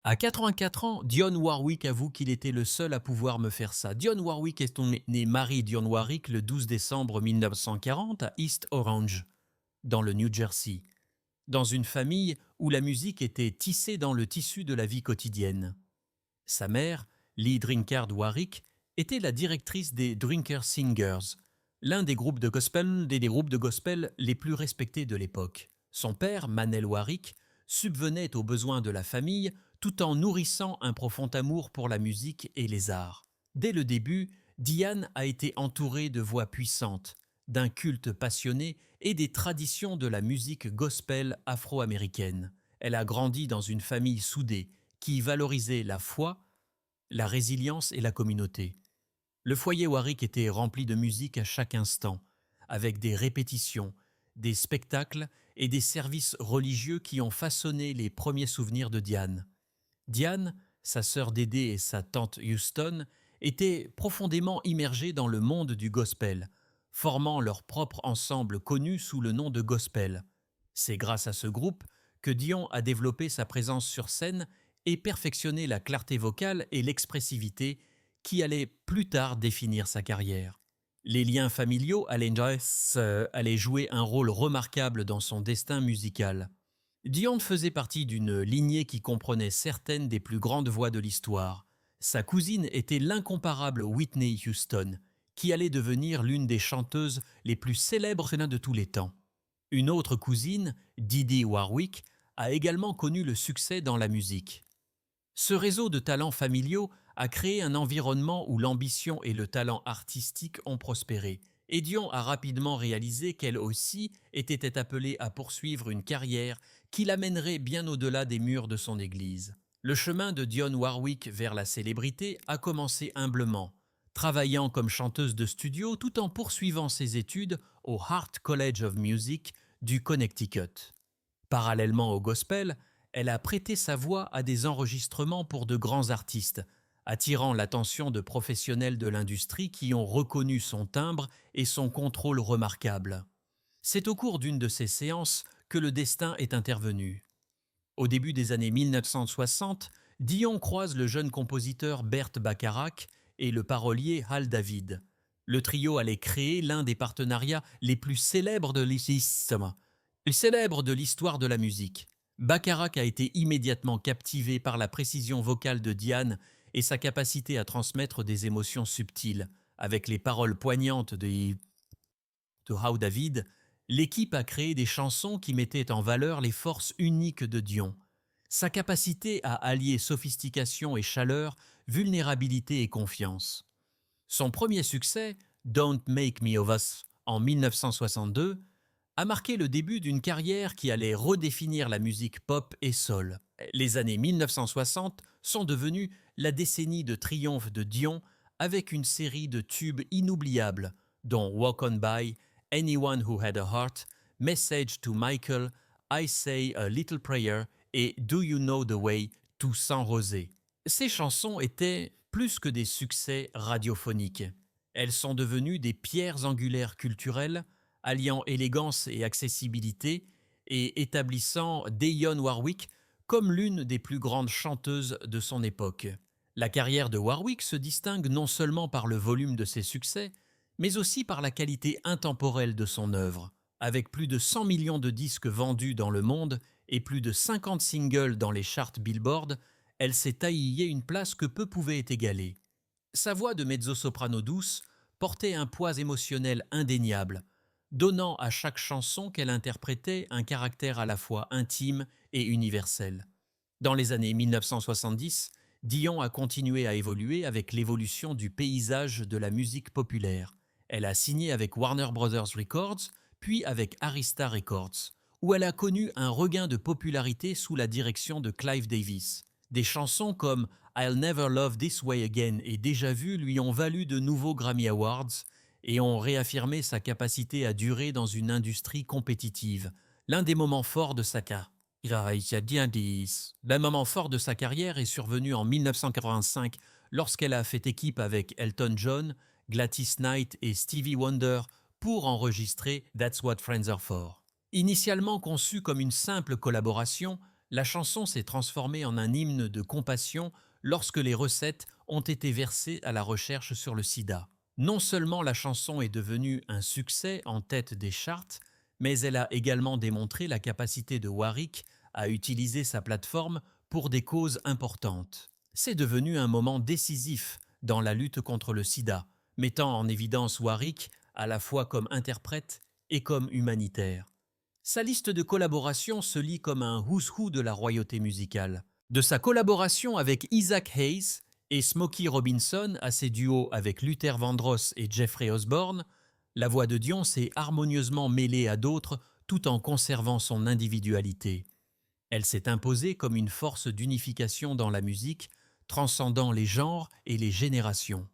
À 84 ans, Dionne Warwick avoue qu'il était le seul à pouvoir me faire ça. Dionne Warwick est né Mary Dionne Warwick le 12 décembre 1940 à East Orange, dans le New Jersey, dans une famille où la musique était tissée dans le tissu de la vie quotidienne. Sa mère, Lee Drinkard Warwick, était la directrice des Drinker Singers, l'un des groupes de gospel les plus respectés de l'époque. Son père, Manel Warwick, subvenait aux besoins de la famille tout en nourrissant un profond amour pour la musique et les arts. Dès le début, Diane a été entourée de voix puissantes, d'un culte passionné et des traditions de la musique gospel afro-américaine. Elle a grandi dans une famille soudée qui valorisait la foi, la résilience et la communauté. Le foyer Warwick était rempli de musique à chaque instant, avec des répétitions, des spectacles et des services religieux qui ont façonné les premiers souvenirs de Diane. Diane, sa sœur Dédé et sa tante Houston étaient profondément immergées dans le monde du gospel, formant leur propre ensemble connu sous le nom de gospel. C'est grâce à ce groupe que Dion a développé sa présence sur scène et perfectionné la clarté vocale et l'expressivité qui allaient plus tard définir sa carrière. Les liens familiaux allaient jouer un rôle remarquable dans son destin musical. Dion faisait partie d'une lignée qui comprenait certaines des plus grandes voix de l'histoire. Sa cousine était l'incomparable Whitney Houston, qui allait devenir l'une des chanteuses les plus célèbres de tous les temps. Une autre cousine, Didi Warwick, a également connu le succès dans la musique. Ce réseau de talents familiaux a créé un environnement où l'ambition et le talent artistique ont prospéré, et Dion a rapidement réalisé qu'elle aussi était appelée à poursuivre une carrière qui l'amènerait bien au-delà des murs de son église. Le chemin de Dionne Warwick vers la célébrité a commencé humblement, travaillant comme chanteuse de studio tout en poursuivant ses études au Hart College of Music du Connecticut. Parallèlement au gospel, elle a prêté sa voix à des enregistrements pour de grands artistes, attirant l'attention de professionnels de l'industrie qui ont reconnu son timbre et son contrôle remarquable. C'est au cours d'une de ces séances que le destin est intervenu. Au début des années 1960, Dion croise le jeune compositeur Bert Bacharach et le parolier Hal David. Le trio allait créer l'un des partenariats les plus célèbres de l'histoire de la musique. Bacharach a été immédiatement captivé par la précision vocale de Diane et sa capacité à transmettre des émotions subtiles. Avec les paroles poignantes de Hal David, l'équipe a créé des chansons qui mettaient en valeur les forces uniques de Dion. Sa capacité à allier sophistication et chaleur, vulnérabilité et confiance. Son premier succès, Don't Make Me of Us, en 1962, a marqué le début d'une carrière qui allait redéfinir la musique pop et soul. Les années 1960 sont devenues la décennie de triomphe de Dion avec une série de tubes inoubliables, dont Walk On By, Anyone Who Had a Heart, Message to Michael, I Say a Little Prayer et Do You Know the Way, Tout sans rosé. Ces chansons étaient plus que des succès radiophoniques. Elles sont devenues des pierres angulaires culturelles, alliant élégance et accessibilité et établissant Dionne Warwick comme l'une des plus grandes chanteuses de son époque. La carrière de Warwick se distingue non seulement par le volume de ses succès, mais aussi par la qualité intemporelle de son œuvre. Avec plus de 100 millions de disques vendus dans le monde et plus de 50 singles dans les charts Billboard, elle s'est taillée une place que peu pouvaient égaler. Sa voix de mezzo-soprano douce portait un poids émotionnel indéniable, donnant à chaque chanson qu'elle interprétait un caractère à la fois intime et universel. Dans les années 1970, Dion a continué à évoluer avec l'évolution du paysage de la musique populaire. Elle a signé avec Warner Brothers Records, puis avec Arista Records, où elle a connu un regain de popularité sous la direction de Clive Davis. Des chansons comme I'll Never Love This Way Again et Déjà Vu lui ont valu de nouveaux Grammy Awards et ont réaffirmé sa capacité à durer dans une industrie compétitive. L'un des moments forts de sa carrière. L'un moment fort de sa carrière est survenu en 1985 lorsqu'elle a fait équipe avec Elton John, Gladys Knight et Stevie Wonder pour enregistrer That's What Friends Are For. Initialement conçue comme une simple collaboration, La chanson s'est transformée en un hymne de compassion lorsque les recettes ont été versées à la recherche sur le sida. Non seulement la chanson est devenue un succès en tête des charts, mais elle a également démontré la capacité de Warwick à utiliser sa plateforme pour des causes importantes. C'est devenu un moment décisif dans la lutte contre le sida, mettant en évidence Warwick à la fois comme interprète et comme humanitaire. Sa liste de collaborations se lit comme un who's who de la royauté musicale. De sa collaboration avec Isaac Hayes et Smokey Robinson à ses duos avec Luther Vandross et Jeffrey Osborne, la voix de Dion s'est harmonieusement mêlée à d'autres tout en conservant son individualité. Elle s'est imposée comme une force d'unification dans la musique, transcendant les genres et les générations.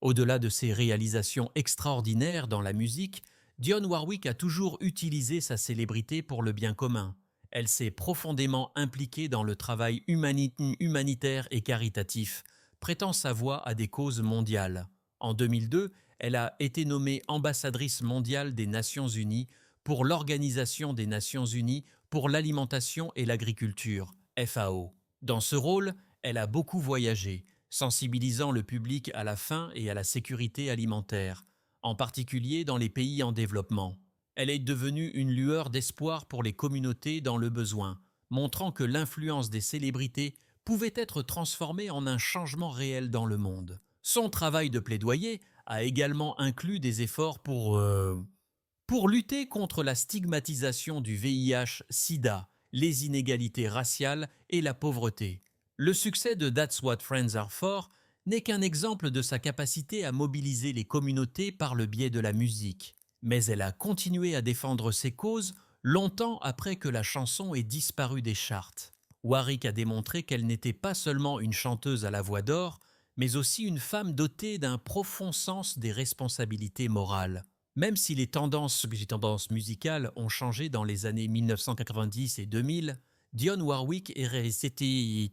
Au-delà de ses réalisations extraordinaires dans la musique, Dionne Warwick a toujours utilisé sa célébrité pour le bien commun. Elle s'est profondément impliquée dans le travail humanitaire et caritatif, prêtant sa voix à des causes mondiales. En 2002, elle a été nommée ambassadrice mondiale des Nations Unies pour l'Organisation des Nations Unies pour l'alimentation et l'agriculture, FAO. Dans ce rôle, elle a beaucoup voyagé, sensibilisant le public à la faim et à la sécurité alimentaire, en particulier dans les pays en développement. Elle est devenue une lueur d'espoir pour les communautés dans le besoin, montrant que l'influence des célébrités pouvait être transformée en un changement réel dans le monde. Son travail de plaidoyer a également inclus des efforts pour lutter contre la stigmatisation du VIH-Sida, les inégalités raciales et la pauvreté. Le succès de That's What Friends Are For n'est qu'un exemple de sa capacité à mobiliser les communautés par le biais de la musique. Mais elle a continué à défendre ses causes longtemps après que la chanson ait disparu des charts. Warwick a démontré qu'elle n'était pas seulement une chanteuse à la voix d'or, mais aussi une femme dotée d'un profond sens des responsabilités morales. Même si les tendances musicales ont changé dans les années 1990 et 2000, Dionne Warwick est restée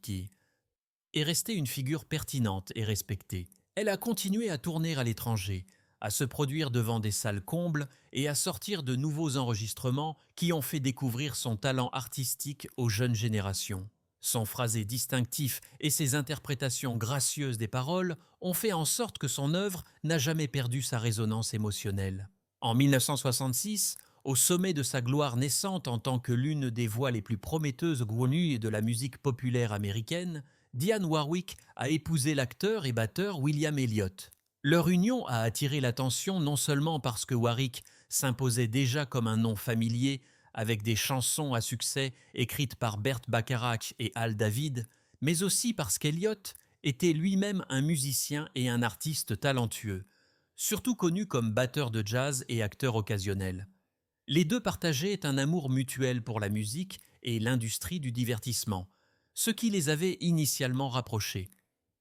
une figure pertinente et respectée. Elle a continué à tourner à l'étranger, à se produire devant des salles combles et à sortir de nouveaux enregistrements qui ont fait découvrir son talent artistique aux jeunes générations. Son phrasé distinctif et ses interprétations gracieuses des paroles ont fait en sorte que son œuvre n'a jamais perdu sa résonance émotionnelle. En 1966, au sommet de sa gloire naissante en tant que l'une des voix les plus prometteuses connues de la musique populaire américaine, Dionne Warwick a épousé l'acteur et batteur William Elliott. Leur union a attiré l'attention non seulement parce que Warwick s'imposait déjà comme un nom familier avec des chansons à succès écrites par Burt Bacharach et Al David, mais aussi parce qu'Elliott était lui-même un musicien et un artiste talentueux, surtout connu comme batteur de jazz et acteur occasionnel. Les deux partageaient un amour mutuel pour la musique et l'industrie du divertissement, ce qui les avait initialement rapprochés.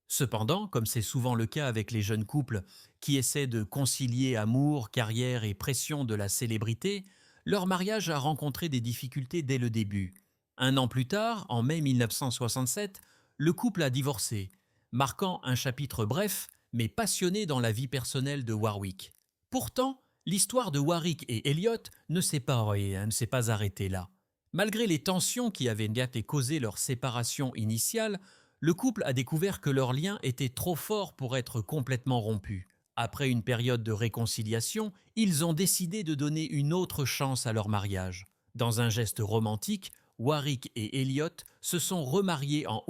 Cependant, comme c'est souvent le cas avec les jeunes couples qui essaient de concilier amour, carrière et pression de la célébrité, leur mariage a rencontré des difficultés dès le début. Un an plus tard, en mai 1967, le couple a divorcé, marquant un chapitre bref mais passionné dans la vie personnelle de Warwick. Pourtant, l'histoire de Warwick et Elliott ne s'est pas arrêtée là. Malgré les tensions qui avaient causé leur séparation initiale, le couple a découvert que leur lien était trop fort pour être complètement rompu. Après une période de réconciliation, ils ont décidé de donner une autre chance à leur mariage. Dans un geste romantique, Warwick et Elliott se sont remariés en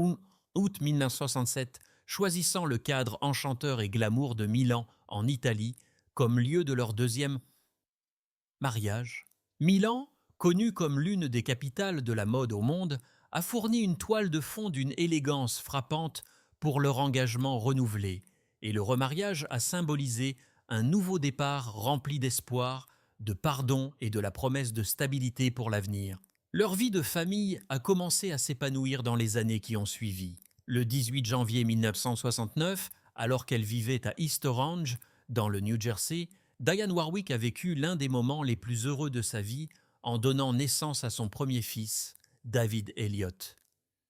août 1967, choisissant le cadre enchanteur et glamour de Milan, en Italie, comme lieu de leur deuxième mariage. Milan, connue comme l'une des capitales de la mode au monde, a fourni une toile de fond d'une élégance frappante pour leur engagement renouvelé, et le remariage a symbolisé un nouveau départ rempli d'espoir, de pardon et de la promesse de stabilité pour l'avenir. Leur vie de famille a commencé à s'épanouir dans les années qui ont suivi. Le 18 janvier 1969, alors qu'elle vivait à East Orange, dans le New Jersey, Dionne Warwick a vécu l'un des moments les plus heureux de sa vie en donnant naissance à son premier fils, David Elliott.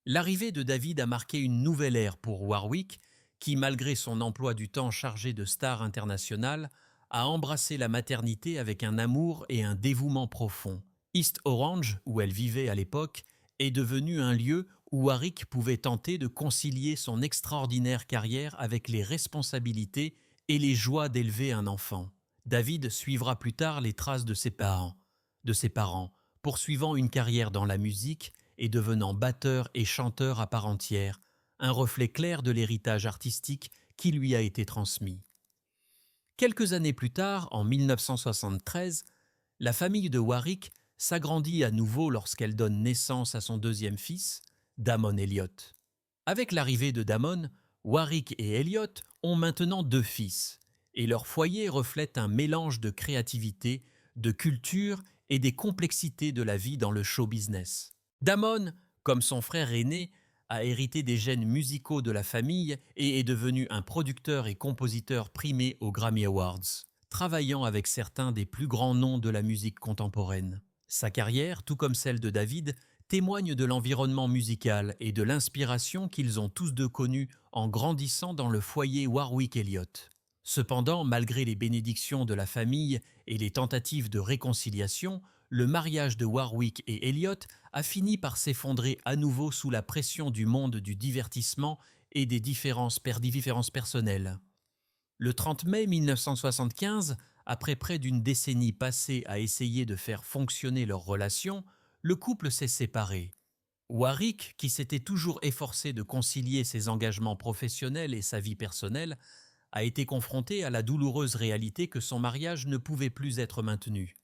L'arrivée de David a marqué une nouvelle ère pour Warwick, qui, malgré son emploi du temps chargé de stars internationales, a embrassé la maternité avec un amour et un dévouement profond. East Orange, où elle vivait à l'époque, est devenu un lieu où Warwick pouvait tenter de concilier son extraordinaire carrière avec les responsabilités et les joies d'élever un enfant. David suivra plus tard les traces de ses parents, poursuivant une carrière dans la musique et devenant batteur et chanteur à part entière, un reflet clair de l'héritage artistique qui lui a été transmis. Quelques années plus tard, en 1973, la famille de Warwick s'agrandit à nouveau lorsqu'elle donne naissance à son deuxième fils, Damon Elliott. Avec l'arrivée de Damon, Warwick et Elliott ont maintenant 2 fils, et leur foyer reflète un mélange de créativité, de culture et des complexités de la vie dans le show business. Damon, comme son frère aîné, a hérité des gènes musicaux de la famille et est devenu un producteur et compositeur primé aux Grammy Awards, travaillant avec certains des plus grands noms de la musique contemporaine. Sa carrière, tout comme celle de David, témoigne de l'environnement musical et de l'inspiration qu'ils ont tous deux connue en grandissant dans le foyer Warwick Elliott. Cependant, malgré les bénédictions de la famille et les tentatives de réconciliation, le mariage de Warwick et Elliott a fini par s'effondrer à nouveau sous la pression du monde du divertissement et des différences personnelles. Le 30 mai 1975, après près d'une décennie passée à essayer de faire fonctionner leur relation, le couple s'est séparé. Warwick, qui s'était toujours efforcé de concilier ses engagements professionnels et sa vie personnelle, a été confronté à la douloureuse réalité que son mariage ne pouvait plus être maintenu.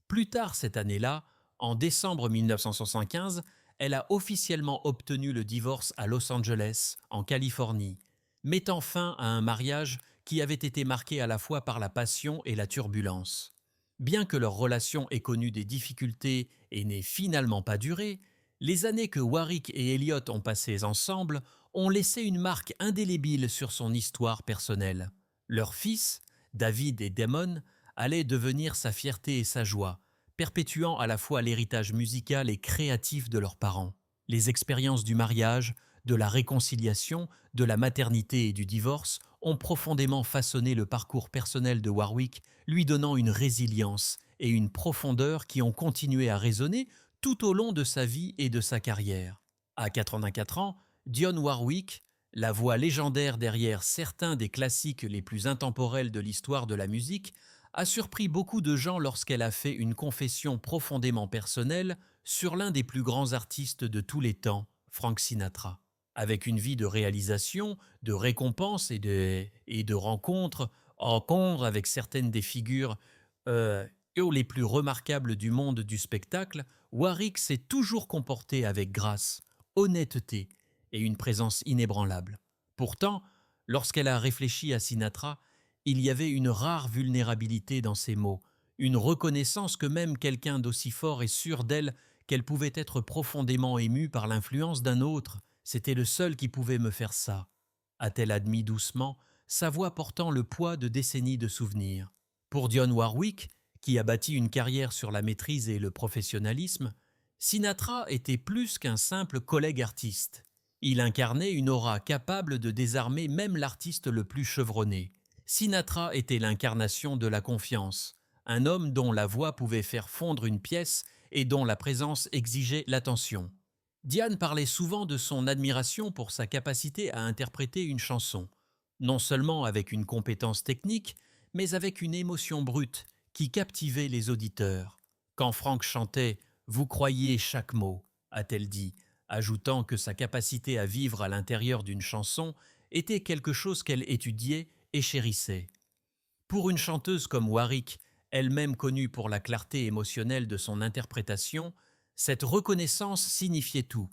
Plus tard cette année-là, en décembre 1975, elle a officiellement obtenu le divorce à Los Angeles, en Californie, mettant fin à un mariage qui avait été marqué à la fois par la passion et la turbulence. Bien que leur relation ait connu des difficultés et n'ait finalement pas duré, les années que Warwick et Elliott ont passées ensemble ont laissé une marque indélébile sur son histoire personnelle. Leurs fils, David et Damon, allaient devenir sa fierté et sa joie, perpétuant à la fois l'héritage musical et créatif de leurs parents. Les expériences du mariage, de la réconciliation, de la maternité et du divorce ont profondément façonné le parcours personnel de Warwick, lui donnant une résilience et une profondeur qui ont continué à résonner tout au long de sa vie et de sa carrière. À 84 ans, Dionne Warwick, la voix légendaire derrière certains des classiques les plus intemporels de l'histoire de la musique, a surpris beaucoup de gens lorsqu'elle a fait une confession profondément personnelle sur l'un des plus grands artistes de tous les temps, Frank Sinatra. Avec une vie de réalisation, de récompenses et de rencontres avec certaines des figures les plus remarquables du monde du spectacle, Warwick s'est toujours comporté avec grâce, honnêteté et une présence inébranlable. Pourtant, lorsqu'elle a réfléchi à Sinatra, il y avait une rare vulnérabilité dans ses mots, une reconnaissance que même quelqu'un d'aussi fort est sûr d'elle qu'elle pouvait être profondément émue par l'influence d'un autre. C'était le seul qui pouvait me faire ça, a-t-elle admis doucement, sa voix portant le poids de décennies de souvenirs. Pour Dionne Warwick, qui a bâti une carrière sur la maîtrise et le professionnalisme, Sinatra était plus qu'un simple collègue artiste. Il incarnait une aura capable de désarmer même l'artiste le plus chevronné. Sinatra était l'incarnation de la confiance, un homme dont la voix pouvait faire fondre une pièce et dont la présence exigeait l'attention. Diane parlait souvent de son admiration pour sa capacité à interpréter une chanson, non seulement avec une compétence technique, mais avec une émotion brute qui captivait les auditeurs. Quand Frank chantait « Vous croyez chaque mot », a-t-elle dit, ajoutant que sa capacité à vivre à l'intérieur d'une chanson était quelque chose qu'elle étudiait et chérissait. Pour une chanteuse comme Warwick, elle-même connue pour la clarté émotionnelle de son interprétation, cette reconnaissance signifiait tout.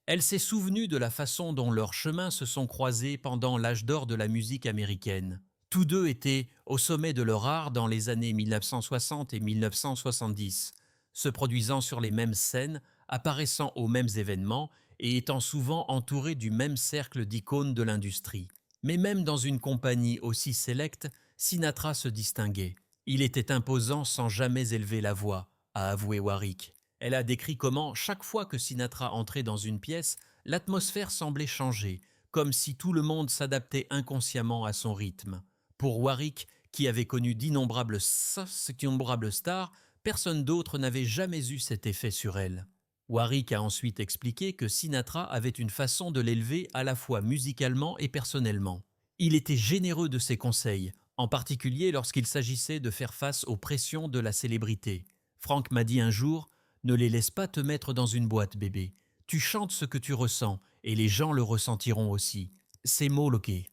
Elle s'est souvenue de la façon dont leurs chemins se sont croisés pendant l'âge d'or de la musique américaine. Tous deux étaient au sommet de leur art dans les années 1960 et 1970, se produisant sur les mêmes scènes, apparaissant aux mêmes événements et étant souvent entourés du même cercle d'icônes de l'industrie. Mais même dans une compagnie aussi sélecte, Sinatra se distinguait. Il était imposant sans jamais élever la voix, a avoué Warwick. Elle a décrit comment, chaque fois que Sinatra entrait dans une pièce, l'atmosphère semblait changer, comme si tout le monde s'adaptait inconsciemment à son rythme. Pour Warwick, qui avait connu d'innombrables stars, personne d'autre n'avait jamais eu cet effet sur elle. Warwick a ensuite expliqué que Sinatra avait une façon de l'élever à la fois musicalement et personnellement. Il était généreux de ses conseils, en particulier lorsqu'il s'agissait de faire face aux pressions de la célébrité. Frank m'a dit un jour: ne les laisse pas te mettre dans une boîte, bébé. Tu chantes ce que tu ressens, et les gens le ressentiront aussi. Ces mots loqués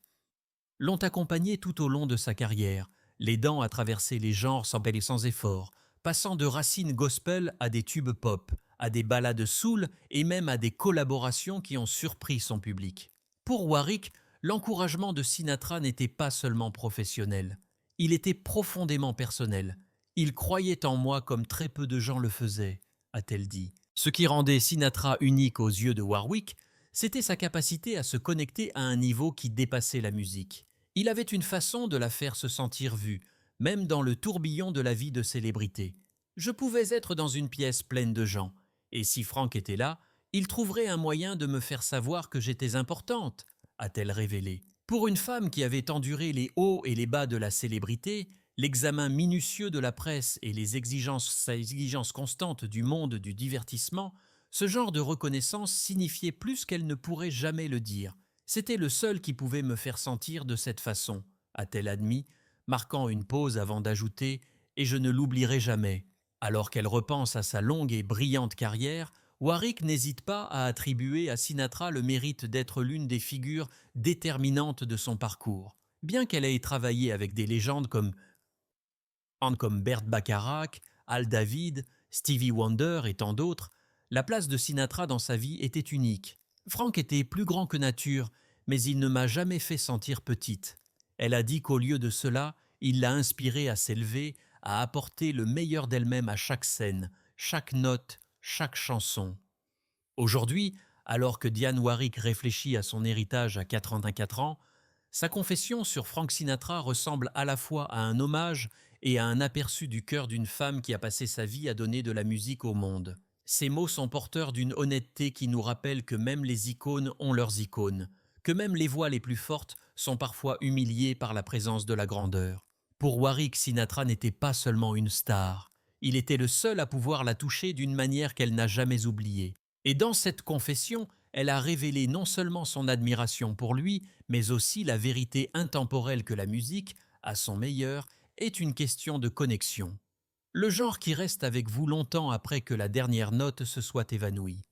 l'ont accompagné tout au long de sa carrière, l'aidant à traverser les genres sans effort, passant de racines gospel à des tubes pop, à des ballades soul et même à des collaborations qui ont surpris son public. Pour Warwick, l'encouragement de Sinatra n'était pas seulement professionnel, il était profondément personnel. Il croyait en moi comme très peu de gens le faisaient, a-t-elle dit. Ce qui rendait Sinatra unique aux yeux de Warwick, c'était sa capacité à se connecter à un niveau qui dépassait la musique. Il avait une façon de la faire se sentir vue, même dans le tourbillon de la vie de célébrité. Je pouvais être dans une pièce pleine de gens, et si Frank était là, il trouverait un moyen de me faire savoir que j'étais importante, a-t-elle révélé. Pour une femme qui avait enduré les hauts et les bas de la célébrité, l'examen minutieux de la presse et les exigences constantes du monde du divertissement, ce genre de reconnaissance signifiait plus qu'elle ne pourrait jamais le dire. C'était le seul qui pouvait me faire sentir de cette façon, a-t-elle admis, marquant une pause avant d'ajouter: et je ne l'oublierai jamais. Alors qu'elle repense à sa longue et brillante carrière, Warwick n'hésite pas à attribuer à Sinatra le mérite d'être l'une des figures déterminantes de son parcours. Bien qu'elle ait travaillé avec des légendes comme Bert Bacharach, Al David, Stevie Wonder et tant d'autres, la place de Sinatra dans sa vie était unique. Frank était plus grand que nature, mais il ne m'a jamais fait sentir petite. Elle a dit qu'au lieu de cela, il l'a inspirée à s'élever, à apporter le meilleur d'elle-même à chaque scène, chaque note, chaque chanson. Aujourd'hui, alors que Dionne Warwick réfléchit à son héritage à 84 ans, sa confession sur Frank Sinatra ressemble à la fois à un hommage et à un aperçu du cœur d'une femme qui a passé sa vie à donner de la musique au monde. Ces mots sont porteurs d'une honnêteté qui nous rappelle que même les icônes ont leurs icônes, que même les voix les plus fortes sont parfois humiliées par la présence de la grandeur. Pour Warwick, Sinatra n'était pas seulement une star, il était le seul à pouvoir la toucher d'une manière qu'elle n'a jamais oubliée. Et dans cette confession, elle a révélé non seulement son admiration pour lui, mais aussi la vérité intemporelle que la musique, à son meilleur, est une question de connexion. Le genre qui reste avec vous longtemps après que la dernière note se soit évanouie.